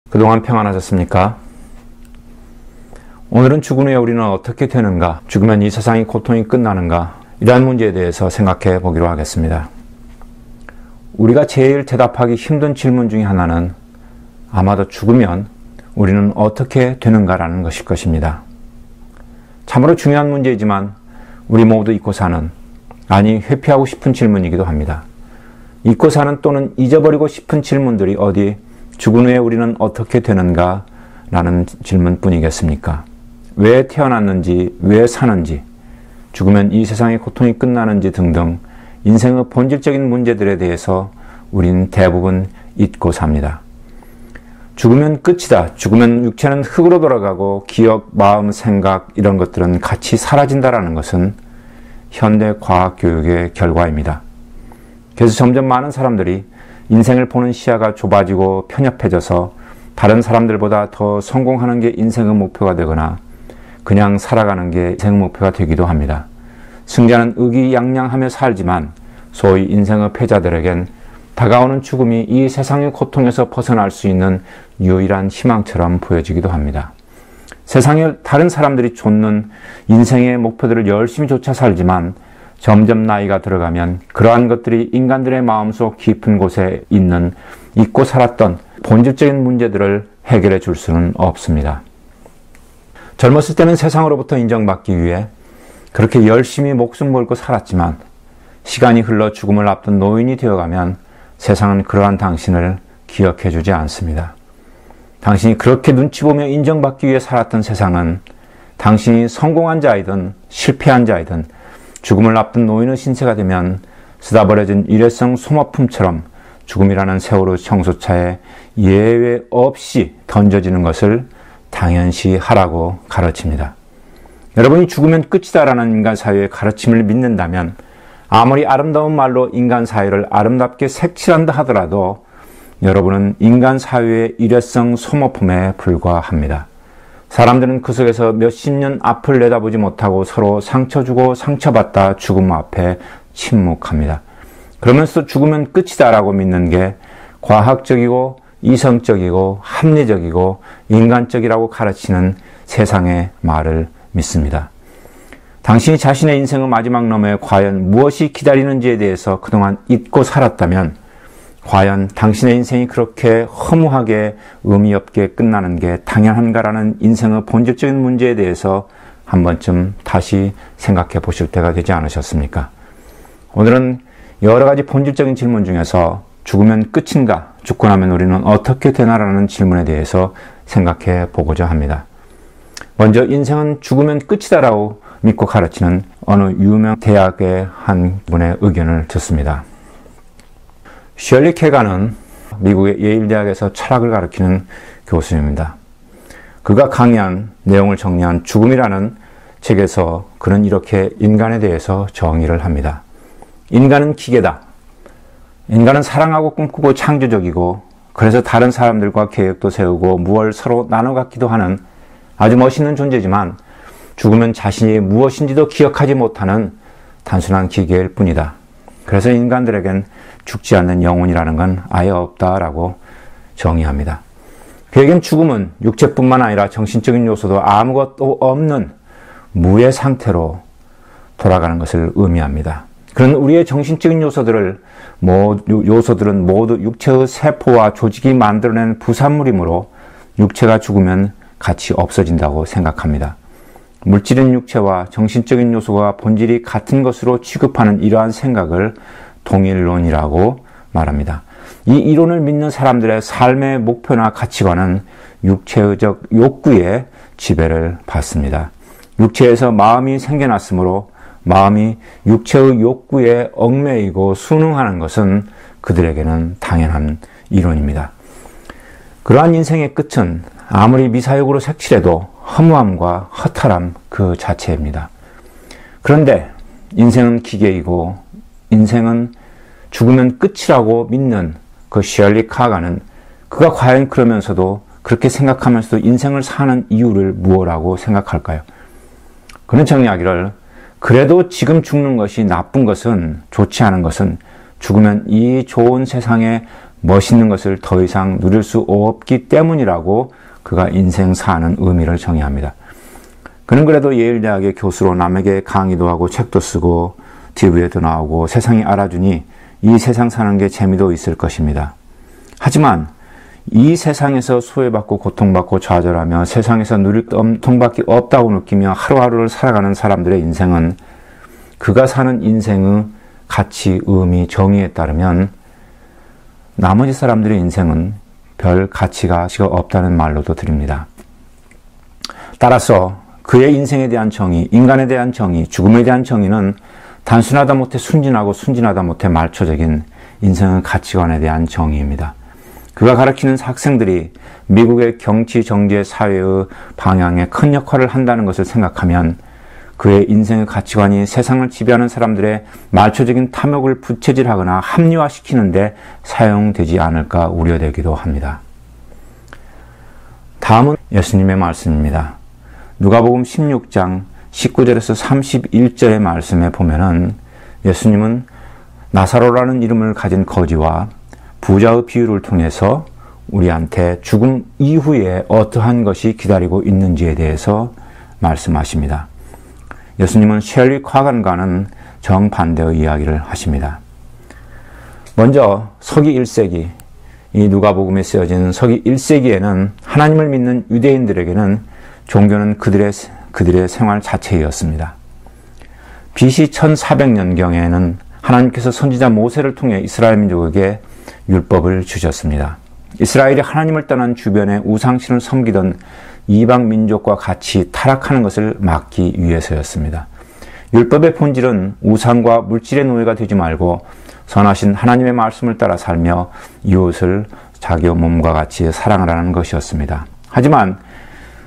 그동안 평안하셨습니까? 오늘은 죽은 후에 우리는 어떻게 되는가, 죽으면 이 세상의 고통이 끝나는가, 이러한 문제에 대해서 생각해 보기로 하겠습니다. 우리가 제일 대답하기 힘든 질문 중에 하나는 아마도 죽으면 우리는 어떻게 되는가라는 것일 것입니다. 참으로 중요한 문제이지만 우리 모두 잊고 사는, 아니 회피하고 싶은 질문이기도 합니다. 잊고 사는 또는 잊어버리고 싶은 질문들이 어디 죽은 후에 우리는 어떻게 되는가 라는 질문뿐이겠습니까? 왜 태어났는지, 왜 사는지, 죽으면 이 세상의 고통이 끝나는지 등등 인생의 본질적인 문제들에 대해서 우리는 대부분 잊고 삽니다. 죽으면 끝이다. 죽으면 육체는 흙으로 돌아가고 기억, 마음, 생각 이런 것들은 같이 사라진다라는 것은 현대 과학 교육의 결과입니다. 그래서 점점 많은 사람들이 인생을 보는 시야가 좁아지고 편협해져서 다른 사람들보다 더 성공하는 게 인생의 목표가 되거나 그냥 살아가는 게 인생의 목표가 되기도 합니다. 승자는 의기양양하며 살지만 소위 인생의 패자들에겐 다가오는 죽음이 이 세상의 고통에서 벗어날 수 있는 유일한 희망처럼 보여지기도 합니다. 세상에 다른 사람들이 좇는 인생의 목표들을 열심히 쫓아 살지만 점점 나이가 들어가면 그러한 것들이 인간들의 마음속 깊은 곳에 있는 잊고 살았던 본질적인 문제들을 해결해 줄 수는 없습니다. 젊었을 때는 세상으로부터 인정받기 위해 그렇게 열심히 목숨 걸고 살았지만 시간이 흘러 죽음을 앞둔 노인이 되어가면 세상은 그러한 당신을 기억해 주지 않습니다. 당신이 그렇게 눈치 보며 인정받기 위해 살았던 세상은 당신이 성공한 자이든 실패한 자이든 죽음을 앞둔 노인의 신세가 되면 쓰다버려진 일회성 소모품처럼 죽음이라는 세월의 청소차에 예외 없이 던져지는 것을 당연시 하라고 가르칩니다. 여러분이 죽으면 끝이다라는 인간 사회의 가르침을 믿는다면 아무리 아름다운 말로 인간 사회를 아름답게 색칠한다 하더라도 여러분은 인간 사회의 일회성 소모품에 불과합니다. 사람들은 그 속에서 몇십 년 앞을 내다보지 못하고 서로 상처 주고 상처받다 죽음 앞에 침묵합니다. 그러면서 죽으면 끝이다라고 믿는 게 과학적이고 이성적이고 합리적이고 인간적이라고 가르치는 세상의 말을 믿습니다. 당신이 자신의 인생의 마지막 너머에 과연 무엇이 기다리는지에 대해서 그동안 잊고 살았다면 과연 당신의 인생이 그렇게 허무하게 의미 없게 끝나는 게 당연한가라는 인생의 본질적인 문제에 대해서 한 번쯤 다시 생각해 보실 때가 되지 않으셨습니까? 오늘은 여러 가지 본질적인 질문 중에서 죽으면 끝인가, 죽고 나면 우리는 어떻게 되나라는 질문에 대해서 생각해 보고자 합니다. 먼저 인생은 죽으면 끝이다라고 믿고 가르치는 어느 유명 대학의 한 분의 의견을 듣습니다. 셜리 케가는 미국의 예일대학에서 철학을 가르치는 교수입니다. 그가 강의한 내용을 정리한 죽음이라는 책에서 그는 이렇게 인간에 대해서 정의를 합니다. 인간은 기계다. 인간은 사랑하고 꿈꾸고 창조적이고 그래서 다른 사람들과 계획도 세우고 무엇을 서로 나눠 갖기도 하는 아주 멋있는 존재지만 죽으면 자신이 무엇인지도 기억하지 못하는 단순한 기계일 뿐이다. 그래서 인간들에겐 죽지 않는 영혼이라는 건 아예 없다라고 정의합니다. 그에겐 죽음은 육체뿐만 아니라 정신적인 요소도 아무것도 없는 무의 상태로 돌아가는 것을 의미합니다. 그런 우리의 정신적인 요소들은 모두 육체의 세포와 조직이 만들어낸 부산물이므로 육체가 죽으면 같이 없어진다고 생각합니다. 물질인 육체와 정신적인 요소가 본질이 같은 것으로 취급하는 이러한 생각을 동일론이라고 말합니다. 이 이론을 믿는 사람들의 삶의 목표나 가치관은 육체적 욕구에 지배를 받습니다. 육체에서 마음이 생겨났으므로 마음이 육체의 욕구에 얽매이고 순응하는 것은 그들에게는 당연한 이론입니다. 그러한 인생의 끝은 아무리 미사역으로 색칠해도 허무함과 허탈함 그 자체입니다. 그런데 인생은 기계이고 인생은 죽으면 끝이라고 믿는 그 셜리 카가는 그가 과연 그러면서도 그렇게 생각하면서도 인생을 사는 이유를 무엇이라고 생각할까요? 그는 정리하기를 그래도 지금 죽는 것이 나쁜 것은 좋지 않은 것은 죽으면 이 좋은 세상에 멋있는 것을 더 이상 누릴 수 없기 때문이라고 그가 인생 사는 의미를 정의합니다. 그는 그래도 예일대학의 교수로 남에게 강의도 하고 책도 쓰고 TV에도 나오고 세상이 알아주니 이 세상 사는 게 재미도 있을 것입니다. 하지만 이 세상에서 소외받고 고통받고 좌절하며 세상에서 누릴 고통밖에 없다고 느끼며 하루하루를 살아가는 사람들의 인생은 그가 사는 인생의 가치, 의미, 정의에 따르면 나머지 사람들의 인생은 별 가치가 없다는 말로도 드립니다. 따라서 그의 인생에 대한 정의, 인간에 대한 정의, 죽음에 대한 정의는 단순하다 못해 순진하고 순진하다 못해 말초적인 인생의 가치관에 대한 정의입니다. 그가 가르치는 학생들이 미국의 경치, 정치, 사회의 방향에 큰 역할을 한다는 것을 생각하면 그의 인생의 가치관이 세상을 지배하는 사람들의 말초적인 탐욕을 부채질하거나 합리화시키는데 사용되지 않을까 우려되기도 합니다. 다음은 예수님의 말씀입니다. 누가복음 16장 19절에서 31절의 말씀에 보면은 예수님은 나사로라는 이름을 가진 거지와 부자의 비유를 통해서 우리한테 죽음 이후에 어떠한 것이 기다리고 있는지에 대해서 말씀하십니다. 예수님은 셸리 카간과는 정반대의 이야기를 하십니다. 먼저 서기 1세기, 이 누가복음에 쓰여진 서기 1세기에는 하나님을 믿는 유대인들에게는 종교는 그들의 생활 자체였습니다. BC 1400년경에는 하나님께서 선지자 모세를 통해 이스라엘 민족에게 율법을 주셨습니다. 이스라엘이 하나님을 떠난 주변의 우상신을 섬기던 이방 민족과 같이 타락하는 것을 막기 위해서였습니다. 율법의 본질은 우상과 물질의 노예가 되지 말고 선하신 하나님의 말씀을 따라 살며 이웃을 자기 몸과 같이 사랑하라는 것이었습니다. 하지만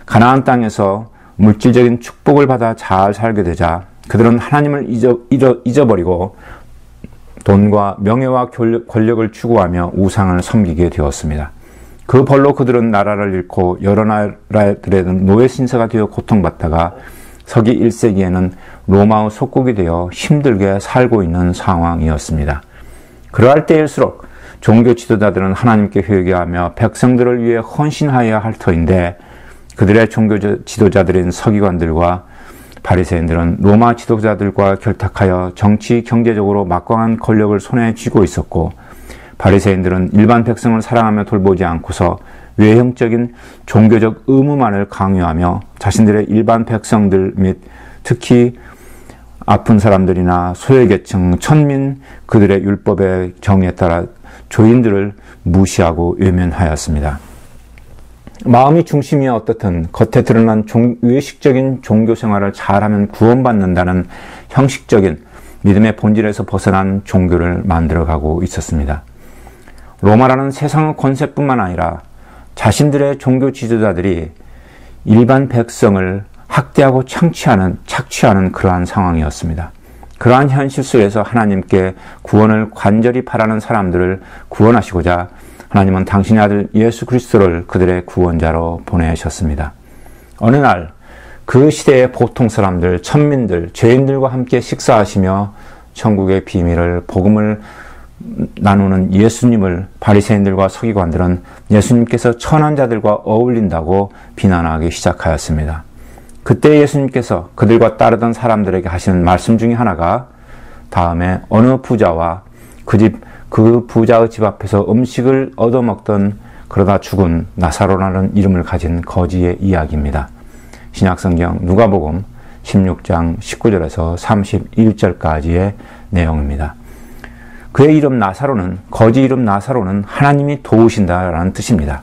가나안 땅에서 물질적인 축복을 받아 잘 살게 되자 그들은 하나님을 잊어버리고 돈과 명예와 권력을 추구하며 우상을 섬기게 되었습니다. 그 벌로 그들은 나라를 잃고 여러 나라들의 노예 신세가 되어 고통받다가 서기 1세기에는 로마의 속국이 되어 힘들게 살고 있는 상황이었습니다. 그러할 때일수록 종교 지도자들은 하나님께 회개하며 백성들을 위해 헌신하여야 할 터인데 그들의 종교 지도자들인 서기관들과 바리새인들은 로마 지도자들과 결탁하여 정치, 경제적으로 막강한 권력을 손에 쥐고 있었고 바리새인들은 일반 백성을 사랑하며 돌보지 않고서 외형적인 종교적 의무만을 강요하며 자신들의 일반 백성들 및 특히 아픈 사람들이나 소외계층, 천민, 그들의 율법의 정의에 따라 조인들을 무시하고 외면하였습니다. 마음이 중심이야 어떻든 겉에 드러난 외식적인 종교 생활을 잘하면 구원받는다는 형식적인 믿음의 본질에서 벗어난 종교를 만들어가고 있었습니다. 로마라는 세상의 권세뿐만 아니라 자신들의 종교 지도자들이 일반 백성을 학대하고 착취하는 그러한 상황이었습니다. 그러한 현실 속에서 하나님께 구원을 간절히 바라는 사람들을 구원하시고자 하나님은 당신의 아들 예수 그리스도를 그들의 구원자로 보내셨습니다. 어느 날 그 시대의 보통 사람들, 천민들, 죄인들과 함께 식사하시며 천국의 비밀을, 복음을 나누는 예수님을 바리새인들과 서기관들은 예수님께서 천한 자들과 어울린다고 비난하기 시작하였습니다. 그때 예수님께서 그들과 따르던 사람들에게 하시는 말씀 중에 하나가 다음에 어느 부자와 그 부자의 집 앞에서 음식을 얻어먹던 그러다 죽은 나사로라는 이름을 가진 거지의 이야기입니다. 신약성경 누가복음 16장 19절에서 31절까지의 내용입니다. 그의 이름 나사로는, 거지 이름 나사로는 하나님이 도우신다라는 뜻입니다.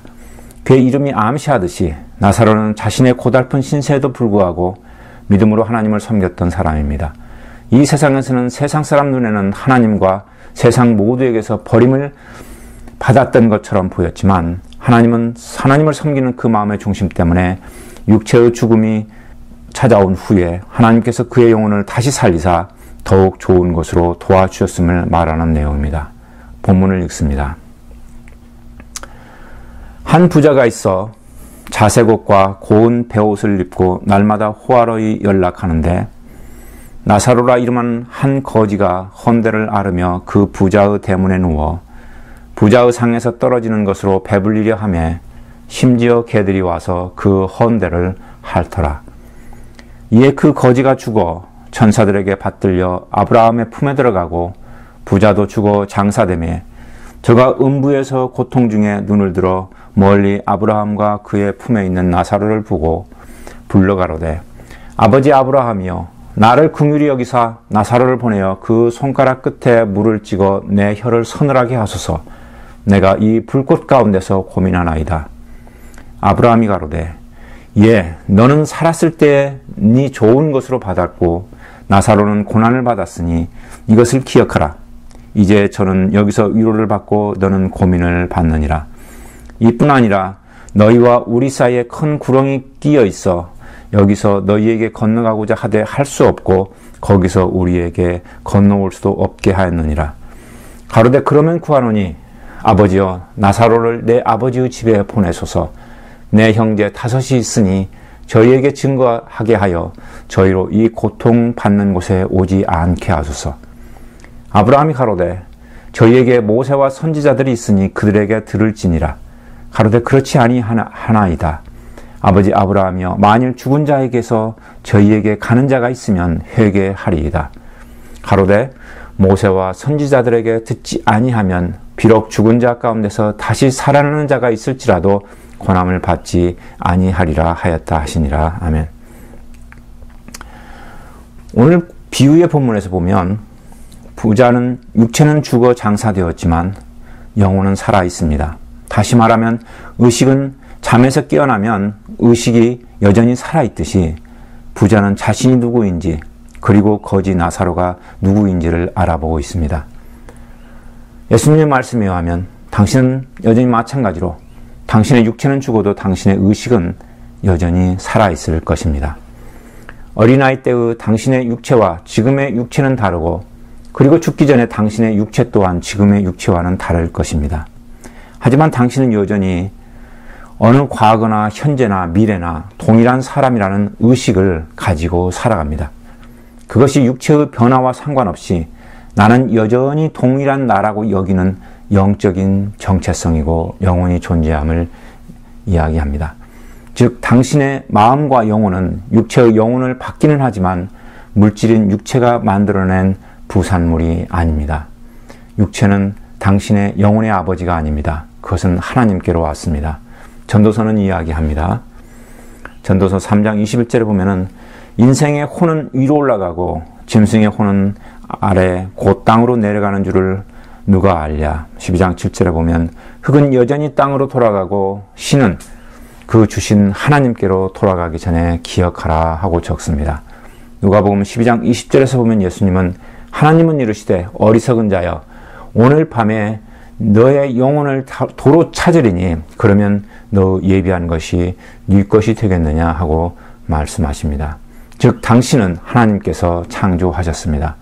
그의 이름이 암시하듯이 나사로는 자신의 고달픈 신세에도 불구하고 믿음으로 하나님을 섬겼던 사람입니다. 이 세상에서는 세상 사람 눈에는 하나님과 세상 모두에게서 버림을 받았던 것처럼 보였지만 하나님을 섬기는 그 마음의 중심 때문에 육체의 죽음이 찾아온 후에 하나님께서 그의 영혼을 다시 살리사 더욱 좋은 것으로 도와주셨음을 말하는 내용입니다. 본문을 읽습니다. 한 부자가 있어 자색 옷과 고운 베옷을 입고 날마다 호화로이 연락하는데 나사로라 이름한 한 거지가 헌대를 앓으며 그 부자의 대문에 누워 부자의 상에서 떨어지는 것으로 배불리려 하며 심지어 개들이 와서 그 헌대를 핥더라. 이에 그 거지가 죽어 천사들에게 받들려 아브라함의 품에 들어가고 부자도 죽어 장사되며 저가 음부에서 고통 중에 눈을 들어 멀리 아브라함과 그의 품에 있는 나사로를 보고 불러가로되 아버지 아브라함이여 나를 긍휼히 여기사 나사로를 보내어 그 손가락 끝에 물을 찍어 내 혀를 서늘하게 하소서. 내가 이 불꽃 가운데서 고민하나이다. 아브라함이 가로되 예 너는 살았을 때 네 좋은 것으로 받았고 나사로는 고난을 받았으니 이것을 기억하라. 이제 저는 여기서 위로를 받고 너는 고민을 받느니라. 이뿐 아니라 너희와 우리 사이에 큰 구렁이 끼어 있어 여기서 너희에게 건너가고자 하되 할 수 없고 거기서 우리에게 건너올 수도 없게 하였느니라. 가로되 그러면 구하노니 아버지여 나사로를 내 아버지의 집에 보내소서. 내 형제 5이 있으니 저희에게 증거하게 하여 저희로 이 고통받는 곳에 오지 않게 하소서. 아브라함이 가로되 저희에게 모세와 선지자들이 있으니 그들에게 들을지니라. 가로되 그렇지 아니하나이다. 아버지 아브라함이여 만일 죽은 자에게서 저희에게 가는 자가 있으면 회개하리이다. 가로되 모세와 선지자들에게 듣지 아니하면 비록 죽은 자 가운데서 다시 살아나는 자가 있을지라도 권함을 받지 아니하리라 하였다 하시니라. 아멘. 오늘 비유의 본문에서 보면 부자는 육체는 죽어 장사되었지만 영혼은 살아 있습니다. 다시 말하면 의식은 잠에서 깨어나면 의식이 여전히 살아있듯이 부자는 자신이 누구인지 그리고 거지 나사로가 누구인지를 알아보고 있습니다. 예수님의 말씀에 의하면 당신은 여전히 마찬가지로 당신의 육체는 죽어도 당신의 의식은 여전히 살아있을 것입니다. 어린아이 때의 당신의 육체와 지금의 육체는 다르고 그리고 죽기 전에 당신의 육체 또한 지금의 육체와는 다를 것입니다. 하지만 당신은 여전히 어느 과거나 현재나 미래나 동일한 사람이라는 의식을 가지고 살아갑니다. 그것이 육체의 변화와 상관없이 나는 여전히 동일한 나라고 여기는 영적인 정체성이고 영혼이 존재함을 이야기합니다. 즉 당신의 마음과 영혼은 육체의 영혼을 받기는 하지만 물질인 육체가 만들어낸 부산물이 아닙니다. 육체는 당신의 영혼의 아버지가 아닙니다. 그것은 하나님께로 왔습니다. 전도서는 이야기합니다. 전도서 3장 21절에 보면은 인생의 혼은 위로 올라가고 짐승의 혼은 아래 곧 땅으로 내려가는 줄을 누가 알랴. 12장 7절에 보면 흙은 여전히 땅으로 돌아가고 신은 그 주신 하나님께로 돌아가기 전에 기억하라 하고 적습니다. 누가복음 12장 20절에서 보면 예수님은 하나님은 이르시되 어리석은 자여 오늘 밤에 너의 영혼을 도로 찾으리니 그러면 너 예비한 것이 네 것이 되겠느냐 하고 말씀하십니다. 즉 당신은 하나님께서 창조하셨습니다.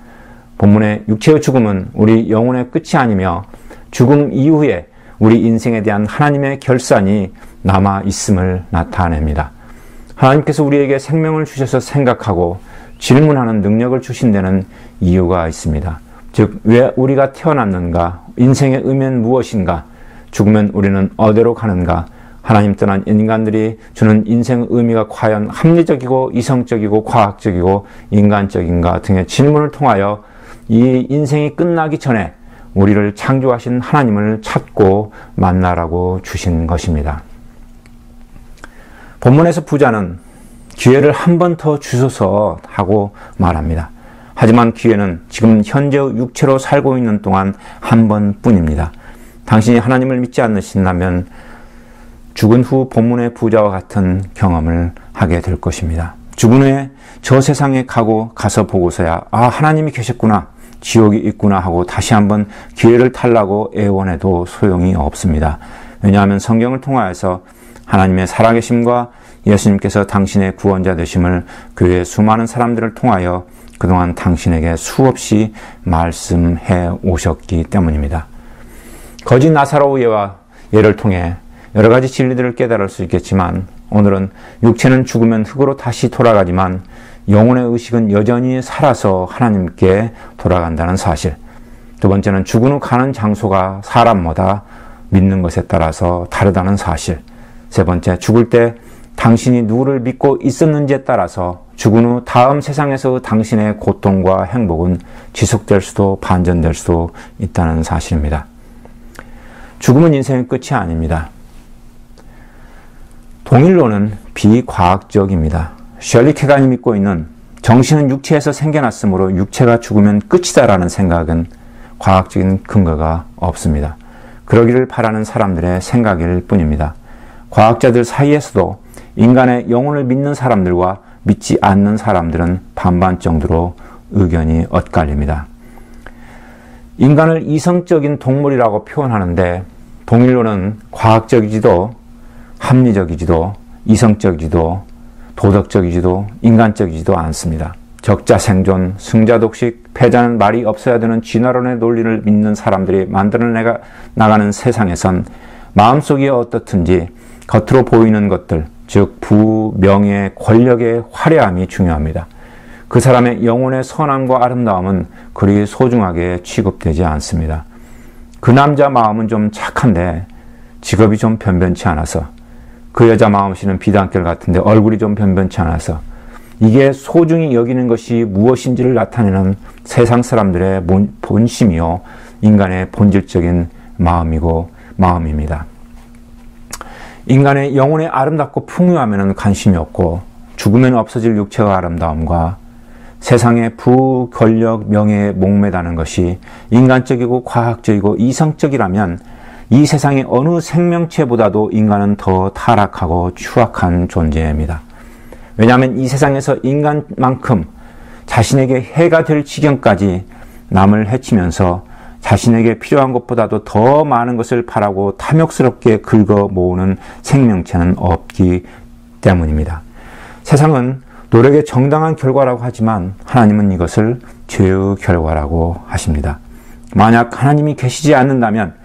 본문의 육체의 죽음은 우리 영혼의 끝이 아니며 죽음 이후에 우리 인생에 대한 하나님의 결산이 남아 있음을 나타냅니다. 하나님께서 우리에게 생명을 주셔서 생각하고 질문하는 능력을 주신 데는 이유가 있습니다. 즉 왜 우리가 태어났는가? 인생의 의미는 무엇인가? 죽으면 우리는 어디로 가는가? 하나님 떠난 인간들이 주는 인생의 의미가 과연 합리적이고 이성적이고 과학적이고 인간적인가 등의 질문을 통하여 이 인생이 끝나기 전에 우리를 창조하신 하나님을 찾고 만나라고 주신 것입니다. 본문에서 부자는 기회를 한 번 더 주소서 하고 말합니다. 하지만 기회는 지금 현재의 육체로 살고 있는 동안 한 번뿐입니다. 당신이 하나님을 믿지 않으신다면 죽은 후 본문의 부자와 같은 경험을 하게 될 것입니다. 죽은 후에 저 세상에 가서 보고서야 하나님이 계셨구나, 지옥이 있구나 하고 다시 한번 기회를 달라고 애원해도 소용이 없습니다. 왜냐하면 성경을 통하여서 하나님의 살아계심과 예수님께서 당신의 구원자 되심을 교회의 수많은 사람들을 통하여 그동안 당신에게 수없이 말씀해 오셨기 때문입니다. 거짓 나사로의 예를 통해 여러 가지 진리들을 깨달을 수 있겠지만 오늘은 육체는 죽으면 흙으로 다시 돌아가지만 영혼의 의식은 여전히 살아서 하나님께 돌아간다는 사실, 두 번째는 죽은 후 가는 장소가 사람마다 믿는 것에 따라서 다르다는 사실. 세 번째, 죽을 때 당신이 누구를 믿고 있었는지에 따라서 죽은 후 다음 세상에서 당신의 고통과 행복은 지속될 수도 반전될 수도 있다는 사실입니다. 죽음은 인생의 끝이 아닙니다. 동일론은 비과학적입니다. 셜리 케간이 믿고 있는 정신은 육체에서 생겨났으므로 육체가 죽으면 끝이다라는 생각은 과학적인 근거가 없습니다. 그러기를 바라는 사람들의 생각일 뿐입니다. 과학자들 사이에서도 인간의 영혼을 믿는 사람들과 믿지 않는 사람들은 반반 정도로 의견이 엇갈립니다. 인간을 이성적인 동물이라고 표현하는데 동일론은 과학적이지도 합리적이지도 이성적이지도 도덕적이지도 인간적이지도 않습니다. 적자생존, 승자독식, 패자는 말이 없어야 되는 진화론의 논리를 믿는 사람들이 만들어 나가는 세상에선 마음속이 어떻든지 겉으로 보이는 것들, 즉 부, 명예, 권력의 화려함이 중요합니다. 그 사람의 영혼의 선함과 아름다움은 그리 소중하게 취급되지 않습니다. 그 남자 마음은 좀 착한데 직업이 좀 변변치 않아서, 그 여자 마음씨는 비단결 같은데 얼굴이 좀 변변치 않아서, 이게 소중히 여기는 것이 무엇인지를 나타내는 세상 사람들의 본심이요 인간의 본질적인 마음입니다. 인간의 영혼의 아름답고 풍요하면 관심이 없고 죽으면 없어질 육체의 아름다움과 세상의 부, 권력, 명예에 목매다는 것이 인간적이고 과학적이고 이성적이라면 이 세상의 어느 생명체보다도 인간은 더 타락하고 추악한 존재입니다. 왜냐하면 이 세상에서 인간만큼 자신에게 해가 될 지경까지 남을 해치면서 자신에게 필요한 것보다도 더 많은 것을 바라고 탐욕스럽게 긁어 모으는 생명체는 없기 때문입니다. 세상은 노력의 정당한 결과라고 하지만 하나님은 이것을 죄의 결과라고 하십니다. 만약 하나님이 계시지 않는다면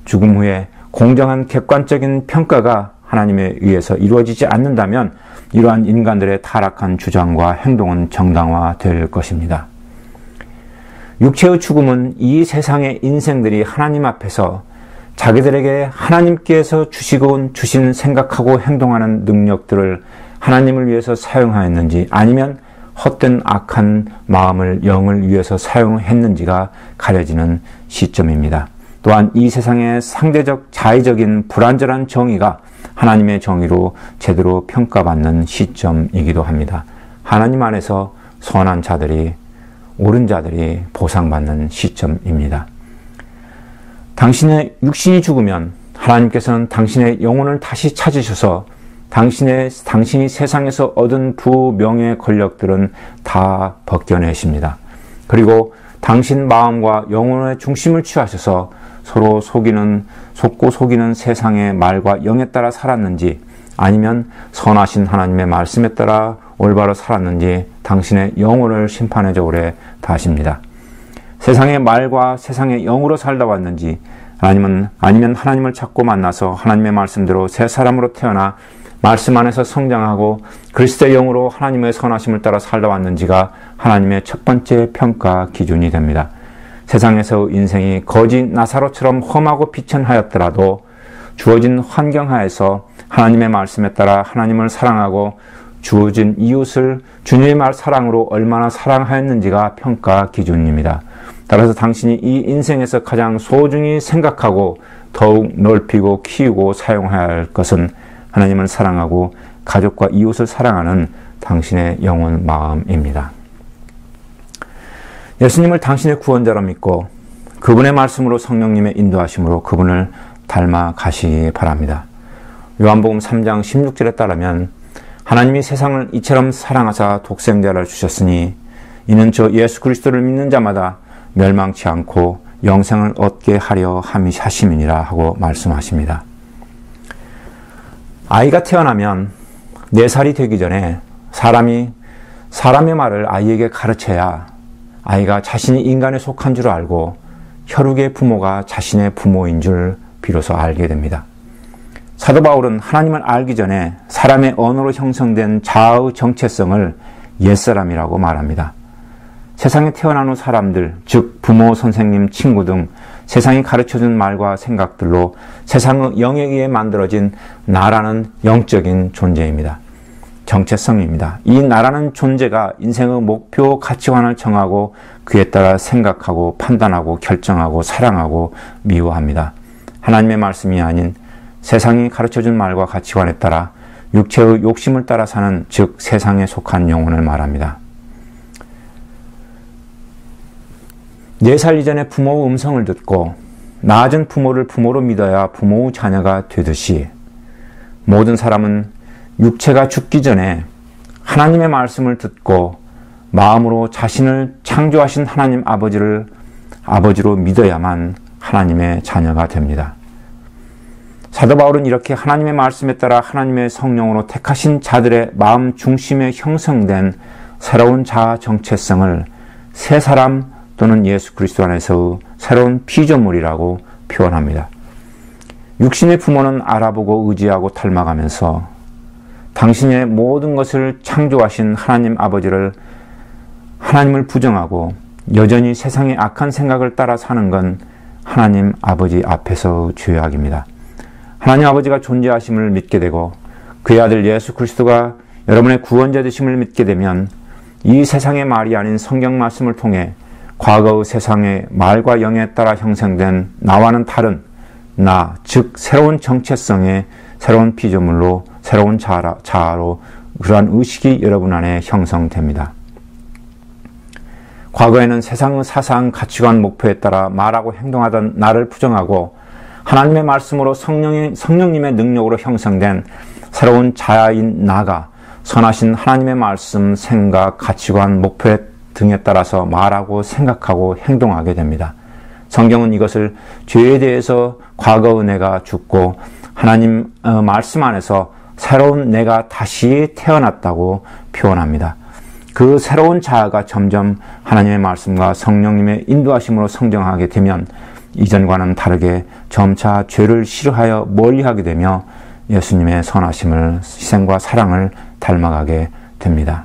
죽음 후에 공정한 객관적인 평가가 하나님에 의해서 이루어지지 않는다면 이러한 인간들의 타락한 주장과 행동은 정당화될 것입니다. 육체의 죽음은 이 세상의 인생들이 하나님 앞에서 자기들에게 하나님께서 주신 생각하고 행동하는 능력들을 하나님을 위해서 사용하였는지 아니면 헛된 악한 마음을 영을 위해서 사용했는지가 가려지는 시점입니다. 또한 이 세상의 상대적 자의적인 불완전한 정의가 하나님의 정의로 제대로 평가받는 시점이기도 합니다. 하나님 안에서 선한 자들이, 옳은 자들이 보상받는 시점입니다. 당신의 육신이 죽으면 하나님께서는 당신의 영혼을 다시 찾으셔서 당신이 세상에서 얻은 부, 명예, 권력들은 다 벗겨내십니다. 그리고 당신 마음과 영혼의 중심을 취하셔서 서로 속고 속이는 세상의 말과 영에 따라 살았는지 아니면 선하신 하나님의 말씀에 따라 올바로 살았는지 당신의 영혼을 심판의 저울에 다십니다. 세상의 말과 세상의 영으로 살다 왔는지 아니면 하나님을 찾고 만나서 하나님의 말씀대로 새 사람으로 태어나 말씀 안에서 성장하고 그리스도의 영으로 하나님의 선하심을 따라 살다 왔는지가 하나님의 첫 번째 평가 기준이 됩니다. 세상에서 인생이 거지 나사로처럼 험하고 비천하였더라도 주어진 환경 하에서 하나님의 말씀에 따라 하나님을 사랑하고 주어진 이웃을 주님의 말 사랑으로 얼마나 사랑하였는지가 평가 기준입니다. 따라서 당신이 이 인생에서 가장 소중히 생각하고 더욱 넓히고 키우고 사용해야 할 것은 하나님을 사랑하고 가족과 이웃을 사랑하는 당신의 영혼 마음입니다. 예수님을 당신의 구원자로 믿고 그분의 말씀으로 성령님의 인도하심으로 그분을 닮아 가시기 바랍니다. 요한복음 3장 16절에 따르면 하나님이 세상을 이처럼 사랑하사 독생자를 주셨으니 이는 저 예수 그리스도를 믿는 자마다 멸망치 않고 영생을 얻게 하려 하심이니라 하고 말씀하십니다. 아이가 태어나면 4살이 되기 전에 사람의 말을 아이에게 가르쳐야 아이가 자신이 인간에 속한 줄 알고 혈육의 부모가 자신의 부모인 줄 비로소 알게 됩니다. 사도 바울은 하나님을 알기 전에 사람의 언어로 형성된 자아의 정체성을 옛사람이라고 말합니다. 세상에 태어난 후 사람들, 즉 부모, 선생님, 친구 등 세상이 가르쳐준 말과 생각들로 세상의 영에 의해 만들어진 나라는 영적인 존재입니다. 정체성입니다. 이 나라는 존재가 인생의 목표, 가치관을 정하고 그에 따라 생각하고 판단하고 결정하고 사랑하고 미워합니다. 하나님의 말씀이 아닌 세상이 가르쳐준 말과 가치관에 따라 육체의 욕심을 따라 사는, 즉 세상에 속한 영혼을 말합니다. 4살 이전에 부모의 음성을 듣고 낳아준 부모를 부모로 믿어야 부모의 자녀가 되듯이 모든 사람은 육체가 죽기 전에 하나님의 말씀을 듣고 마음으로 자신을 창조하신 하나님 아버지를 아버지로 믿어야만 하나님의 자녀가 됩니다. 사도 바울은 이렇게 하나님의 말씀에 따라 하나님의 성령으로 택하신 자들의 마음 중심에 형성된 새로운 자아 정체성을 새 사람 또는 예수 그리스도 안에서의 새로운 피조물이라고 표현합니다. 육신의 부모는 알아보고 의지하고 닮아가면서 당신의 모든 것을 창조하신 하나님 아버지를, 하나님을 부정하고 여전히 세상의 악한 생각을 따라 사는 건 하나님 아버지 앞에서의 죄악입니다. 하나님 아버지가 존재하심을 믿게 되고 그의 아들 예수 그리스도가 여러분의 구원자 되심을 믿게 되면 이 세상의 말이 아닌 성경 말씀을 통해 과거의 세상의 말과 영에 따라 형성된 나와는 다른 나, 즉 새로운 정체성의 새로운 피조물로, 새로운 자아로 그러한 의식이 여러분 안에 형성됩니다. 과거에는 세상의 사상, 가치관, 목표에 따라 말하고 행동하던 나를 부정하고 하나님의 말씀으로 성령님의 능력으로 형성된 새로운 자아인 나가 선하신 하나님의 말씀, 생각, 가치관, 목표 등에 따라서 말하고 생각하고 행동하게 됩니다. 성경은 이것을 죄에 대해서 과거의 내가 죽고 하나님 말씀 안에서 새로운 내가 다시 태어났다고 표현합니다. 그 새로운 자아가 점점 하나님의 말씀과 성령님의 인도하심으로 성장하게 되면 이전과는 다르게 점차 죄를 싫어하여 멀리하게 되며 예수님의 선하심을, 희생과 사랑을 닮아가게 됩니다.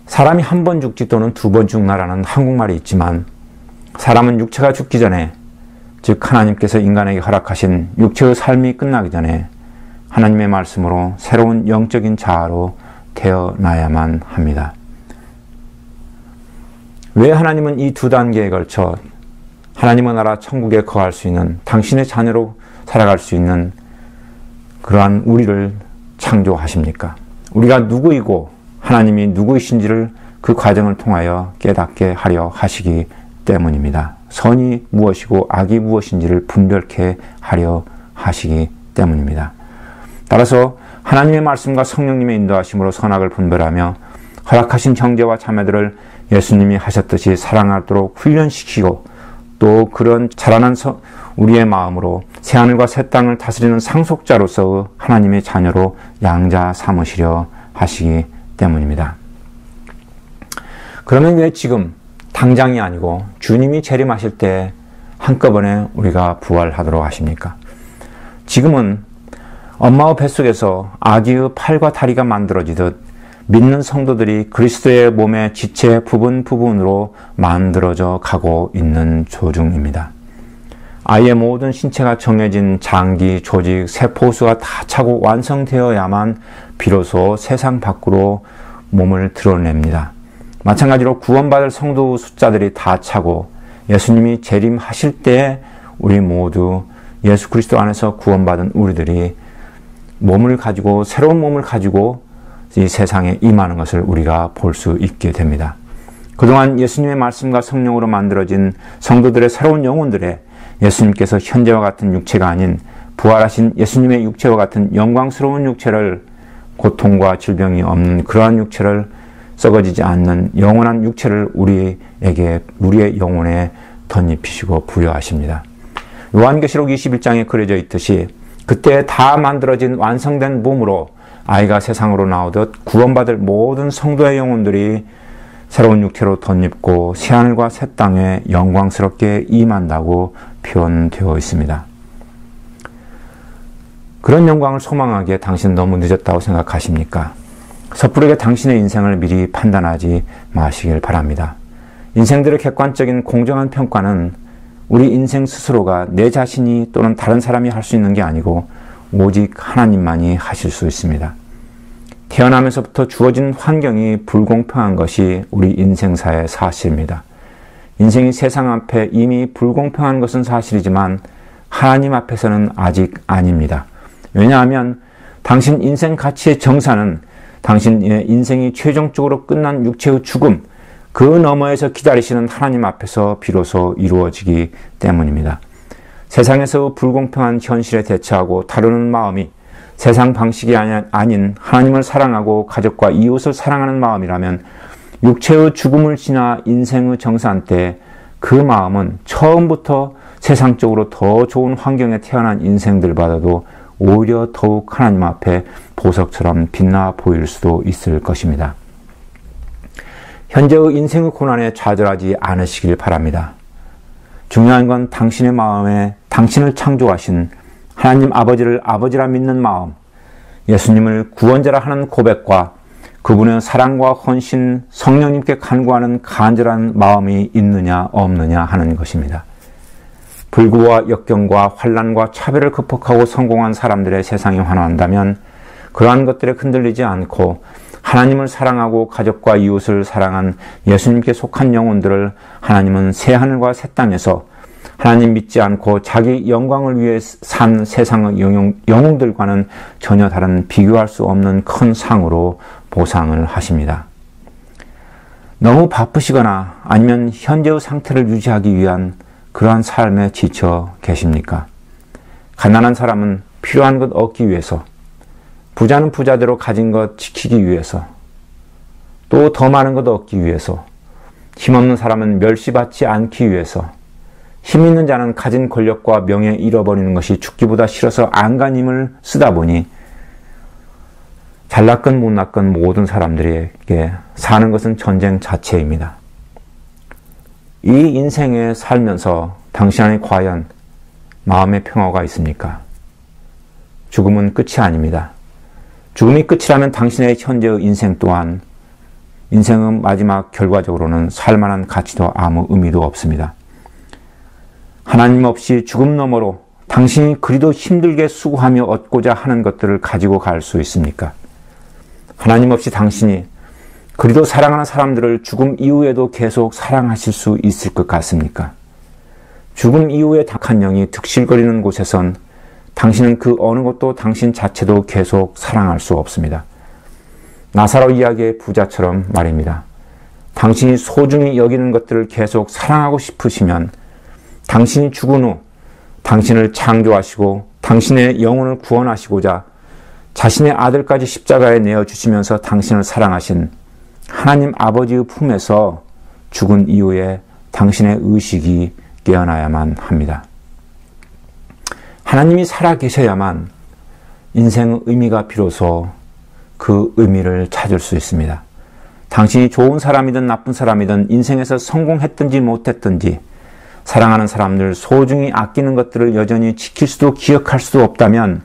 사람이 한 번 죽지 또는 2번 죽나라는 한국말이 있지만 사람은 육체가 죽기 전에, 즉 하나님께서 인간에게 허락하신 육체의 삶이 끝나기 전에 하나님의 말씀으로 새로운 영적인 자아로 태어나야만 합니다. 왜 하나님은 이 2단계에 걸쳐 하나님의 나라 천국에 거할 수 있는, 당신의 자녀로 살아갈 수 있는 그러한 우리를 창조하십니까? 우리가 누구이고 하나님이 누구이신지를 그 과정을 통하여 깨닫게 하려 하시기 때문입니다. 선이 무엇이고 악이 무엇인지를 분별케 하려 하시기 때문입니다. 따라서 하나님의 말씀과 성령님의 인도하심으로 선악을 분별하며 허락하신 형제와 자매들을 예수님이 하셨듯이 사랑하도록 훈련시키고 또 그런 자라난 우리의 마음으로 새하늘과 새 땅을 다스리는 상속자로서 하나님의 자녀로 양자 삼으시려 하시기 때문입니다. 그러면 왜 지금 당장이 아니고 주님이 재림하실 때 한꺼번에 우리가 부활하도록 하십니까? 지금은 엄마의 뱃속에서 아기의 팔과 다리가 만들어지듯 믿는 성도들이 그리스도의 몸의 지체 부분으로 만들어져 가고 있는 도중입니다. 아이의 모든 신체가 정해진 장기, 조직, 세포수가 다 차고 완성되어야만 비로소 세상 밖으로 몸을 드러냅니다. 마찬가지로 구원받을 성도 숫자들이 다 차고 예수님이 재림하실 때 우리 모두 예수 그리스도 안에서 구원받은 우리들이 몸을 가지고, 새로운 몸을 가지고 이 세상에 임하는 것을 우리가 볼 수 있게 됩니다. 그동안 예수님의 말씀과 성령으로 만들어진 성도들의 새로운 영혼들의 예수님께서 현재와 같은 육체가 아닌 부활하신 예수님의 육체와 같은 영광스러운 육체를, 고통과 질병이 없는 그러한 육체를, 썩어지지 않는 영원한 육체를 우리의 영혼에 덧입히시고 부여하십니다. 요한계시록 21장에 그려져 있듯이 그때 다 만들어진 완성된 몸으로 아이가 세상으로 나오듯 구원받을 모든 성도의 영혼들이 새로운 육체로 덧입고 새하늘과 새 땅에 영광스럽게 임한다고 표현되어 있습니다. 그런 영광을 소망하기에 당신은 너무 늦었다고 생각하십니까? 섣부르게 당신의 인생을 미리 판단하지 마시길 바랍니다. 인생들의 객관적인 공정한 평가는 우리 인생 스스로가 내 자신이 또는 다른 사람이 할 수 있는 게 아니고 오직 하나님만이 하실 수 있습니다. 태어나면서부터 주어진 환경이 불공평한 것이 우리 인생사의 사실입니다. 인생이 세상 앞에 이미 불공평한 것은 사실이지만 하나님 앞에서는 아직 아닙니다. 왜냐하면 당신 인생 가치의 정사는 당신의 인생이 최종적으로 끝난 육체의 죽음, 그 너머에서 기다리시는 하나님 앞에서 비로소 이루어지기 때문입니다. 세상에서 불공평한 현실에 대처하고 다루는 마음이 세상 방식이 아닌 하나님을 사랑하고 가족과 이웃을 사랑하는 마음이라면 육체의 죽음을 지나 인생의 정산 때 그 마음은 처음부터 세상적으로 더 좋은 환경에 태어난 인생들보다도 오히려 더욱 하나님 앞에 보석처럼 빛나 보일 수도 있을 것입니다. 현재의 인생의 고난에 좌절하지 않으시길 바랍니다. 중요한 건 당신의 마음에 당신을 창조하신 하나님 아버지를 아버지라 믿는 마음, 예수님을 구원자라 하는 고백과 그분의 사랑과 헌신, 성령님께 간구하는 간절한 마음이 있느냐 없느냐 하는 것입니다. 불구와 역경과 환난과 차별을 극복하고 성공한 사람들의 세상이 환호한다면 그러한 것들에 흔들리지 않고 하나님을 사랑하고 가족과 이웃을 사랑한 예수님께 속한 영혼들을 하나님은 새하늘과 새 땅에서 하나님 믿지 않고 자기 영광을 위해 산 세상의 영웅들과는 전혀 다른 비교할 수 없는 큰 상으로 보상을 하십니다. 너무 바쁘시거나 아니면 현재의 상태를 유지하기 위한 그러한 삶에 지쳐 계십니까? 가난한 사람은 필요한 것 얻기 위해서, 부자는 부자대로 가진 것 지키기 위해서, 또 더 많은 것 얻기 위해서, 힘없는 사람은 멸시받지 않기 위해서, 힘 있는 자는 가진 권력과 명예 잃어버리는 것이 죽기보다 싫어서 안간힘을 쓰다 보니 잘났건 못났건 모든 사람들에게 사는 것은 전쟁 자체입니다. 이 인생에 살면서 당신 안에 과연 마음의 평화가 있습니까? 죽음은 끝이 아닙니다. 죽음이 끝이라면 당신의 현재의 인생 또한 인생은 마지막 결과적으로는 살만한 가치도 아무 의미도 없습니다. 하나님 없이 죽음 너머로 당신이 그리도 힘들게 수고하며 얻고자 하는 것들을 가지고 갈 수 있습니까? 하나님 없이 당신이 그리도 사랑하는 사람들을 죽음 이후에도 계속 사랑하실 수 있을 것 같습니까? 죽음 이후에 닭한 영이 득실거리는 곳에선 당신은 그 어느 것도 당신 자체도 계속 사랑할 수 없습니다. 나사로 이야기의 부자처럼 말입니다. 당신이 소중히 여기는 것들을 계속 사랑하고 싶으시면 당신이 죽은 후 당신을 창조하시고 당신의 영혼을 구원하시고자 자신의 아들까지 십자가에 내어주시면서 당신을 사랑하신 하나님 아버지의 품에서 죽은 이후에 당신의 의식이 깨어나야만 합니다. 하나님이 살아계셔야만 인생의 의미가 비로소 그 의미를 찾을 수 있습니다. 당신이 좋은 사람이든 나쁜 사람이든 인생에서 성공했든지 못했든지 사랑하는 사람들, 소중히 아끼는 것들을 여전히 지킬 수도 기억할 수도 없다면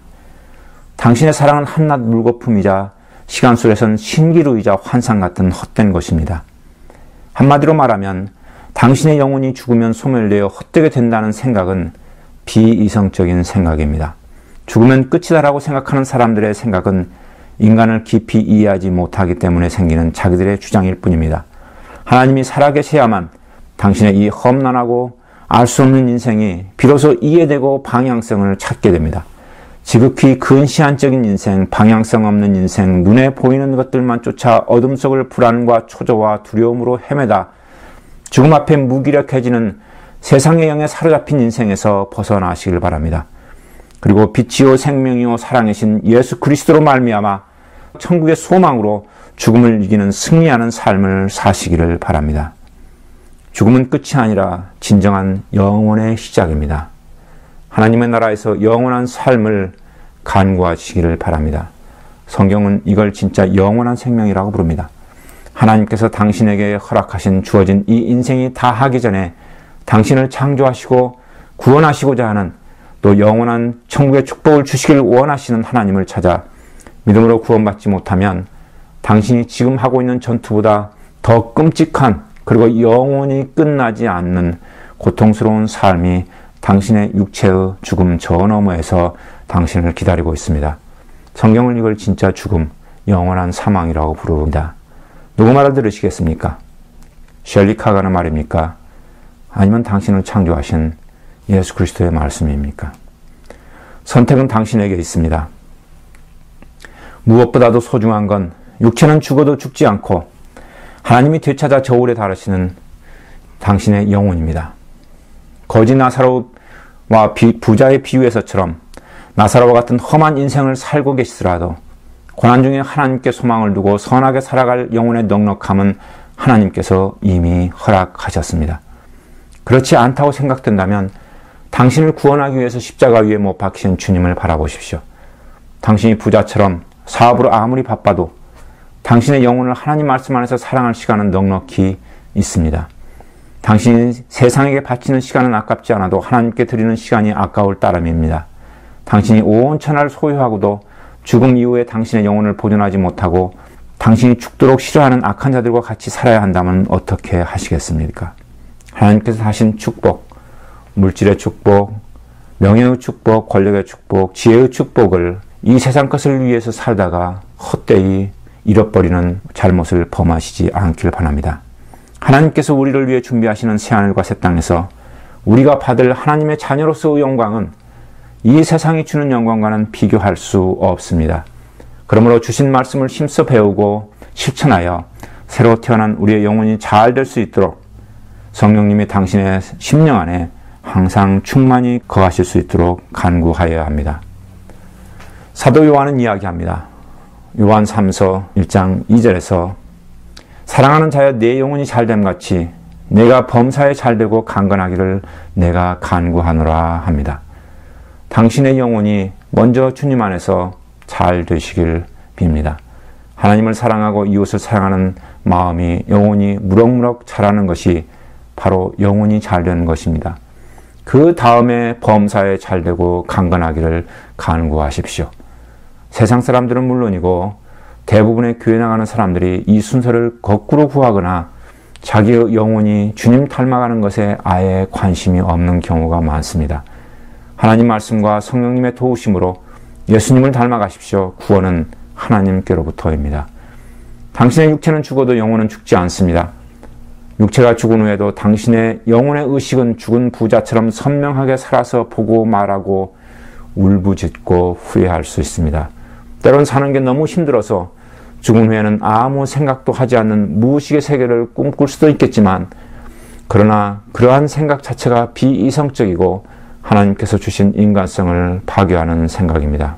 당신의 사랑은 한낱 물거품이자 시간 속에선 신기루이자 환상 같은 헛된 것입니다. 한마디로 말하면 당신의 영혼이 죽으면 소멸되어 헛되게 된다는 생각은 비이성적인 생각입니다. 죽으면 끝이다라고 생각하는 사람들의 생각은 인간을 깊이 이해하지 못하기 때문에 생기는 자기들의 주장일 뿐입니다. 하나님이 살아계셔야만 당신의 이 험난하고 알 수 없는 인생이 비로소 이해되고 방향성을 찾게 됩니다. 지극히 근시안적인 인생, 방향성 없는 인생, 눈에 보이는 것들만 쫓아 어둠 속을 불안과 초조와 두려움으로 헤매다 죽음 앞에 무기력해지는 세상의 영에 사로잡힌 인생에서 벗어나시길 바랍니다. 그리고 빛이요 생명이요 사랑이신 예수 그리스도로 말미암아 천국의 소망으로 죽음을 이기는 승리하는 삶을 사시기를 바랍니다. 죽음은 끝이 아니라 진정한 영원의 시작입니다. 하나님의 나라에서 영원한 삶을 간구하시기를 바랍니다. 성경은 이걸 진짜 영원한 생명이라고 부릅니다. 하나님께서 당신에게 허락하신 주어진 이 인생이 다 하기 전에 당신을 창조하시고 구원하시고자 하는 또 영원한 천국의 축복을 주시길 원하시는 하나님을 찾아 믿음으로 구원받지 못하면 당신이 지금 하고 있는 전투보다 더 끔찍한 그리고 영원히 끝나지 않는 고통스러운 삶이 당신의 육체의 죽음 저 너머에서 당신을 기다리고 있습니다. 성경을 이걸 진짜 죽음, 영원한 사망이라고 부릅니다. 누구 말을 들으시겠습니까? 셜리 카가의 말입니까? 아니면 당신을 창조하신 예수 그리스도의 말씀입니까? 선택은 당신에게 있습니다. 무엇보다도 소중한 건 육체는 죽어도 죽지 않고 하나님이 되찾아 저울에 달으시는 당신의 영혼입니다. 거지 나사로와 부자의 비유에서처럼 나사로와 같은 험한 인생을 살고 계시더라도 고난 중에 하나님께 소망을 두고 선하게 살아갈 영혼의 넉넉함은 하나님께서 이미 허락하셨습니다. 그렇지 않다고 생각된다면 당신을 구원하기 위해서 십자가 위에 못 박히신 주님을 바라보십시오. 당신이 부자처럼 사업으로 아무리 바빠도 당신의 영혼을 하나님 말씀 안에서 사랑할 시간은 넉넉히 있습니다. 당신이 세상에게 바치는 시간은 아깝지 않아도 하나님께 드리는 시간이 아까울 따름입니다. 당신이 온 천하를 소유하고도 죽음 이후에 당신의 영혼을 보존하지 못하고 당신이 죽도록 싫어하는 악한 자들과 같이 살아야 한다면 어떻게 하시겠습니까? 하나님께서 하신 축복, 물질의 축복, 명예의 축복, 권력의 축복, 지혜의 축복을 이 세상 것을 위해서 살다가 헛되이 잃어버리는 잘못을 범하시지 않기를 바랍니다. 하나님께서 우리를 위해 준비하시는 새하늘과 새 땅에서 우리가 받을 하나님의 자녀로서의 영광은 이 세상이 주는 영광과는 비교할 수 없습니다. 그러므로 주신 말씀을 힘써 배우고 실천하여 새로 태어난 우리의 영혼이 잘 될 수 있도록 성령님이 당신의 심령 안에 항상 충만히 거하실 수 있도록 간구하여야 합니다. 사도 요한은 이야기합니다. 요한 3서 1장 2절에서 사랑하는 자여 내 영혼이 잘됨 같이 내가 범사에 잘되고 강건하기를 내가 간구하노라 합니다. 당신의 영혼이 먼저 주님 안에서 잘 되시길 빕니다. 하나님을 사랑하고 이웃을 사랑하는 마음이 영혼이 무럭무럭 자라는 것이 바로 영혼이 잘되는 것입니다. 그 다음에 범사에 잘되고 강건하기를 간구하십시오. 세상 사람들은 물론이고 대부분의 교회 나가는 사람들이 이 순서를 거꾸로 구하거나 자기의 영혼이 주님 닮아가는 것에 아예 관심이 없는 경우가 많습니다. 하나님 말씀과 성령님의 도우심으로 예수님을 닮아가십시오. 구원은 하나님께로부터입니다. 당신의 육체는 죽어도 영혼은 죽지 않습니다. 육체가 죽은 후에도 당신의 영혼의 의식은 죽은 부자처럼 선명하게 살아서 보고 말하고 울부짖고 후회할 수 있습니다. 때론 사는 게 너무 힘들어서 죽은 후에는 아무 생각도 하지 않는 무의식의 세계를 꿈꿀 수도 있겠지만 그러나 그러한 생각 자체가 비이성적이고 하나님께서 주신 인간성을 파괴하는 생각입니다.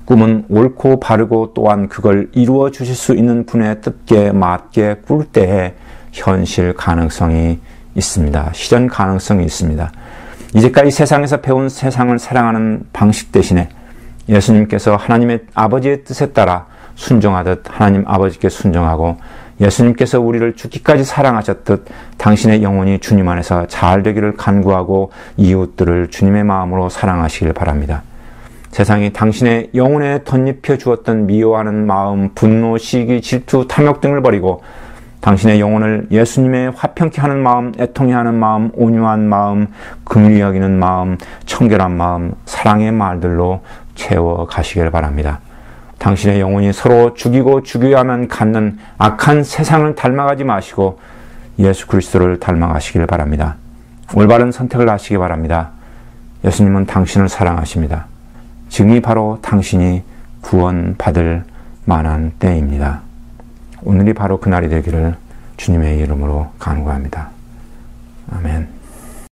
꿈은 옳고 바르고 또한 그걸 이루어 주실 수 있는 분의 뜻에 맞게 꿀 때에 현실 가능성이 있습니다. 실현 가능성이 있습니다. 이제까지 세상에서 배운 세상을 사랑하는 방식 대신에 예수님께서 하나님의 아버지의 뜻에 따라 순종하듯 하나님 아버지께 순종하고 예수님께서 우리를 죽기까지 사랑하셨듯 당신의 영혼이 주님 안에서 잘 되기를 간구하고 이웃들을 주님의 마음으로 사랑하시길 바랍니다. 세상이 당신의 영혼에 덧입혀 주었던 미워하는 마음, 분노, 시기, 질투, 탐욕 등을 버리고 당신의 영혼을 예수님의 화평케 하는 마음, 애통해 하는 마음, 온유한 마음, 긍휼히 여기는 마음, 청결한 마음, 사랑의 말들로 채워 가시길 바랍니다. 당신의 영혼이 서로 죽이고 죽여야만 갖는 악한 세상을 닮아가지 마시고 예수 그리스도를 닮아가시길 바랍니다. 올바른 선택을 하시기 바랍니다. 예수님은 당신을 사랑하십니다. 지금이 바로 당신이 구원받을 만한 때입니다. 오늘이 바로 그날이 되기를 주님의 이름으로 간구합니다.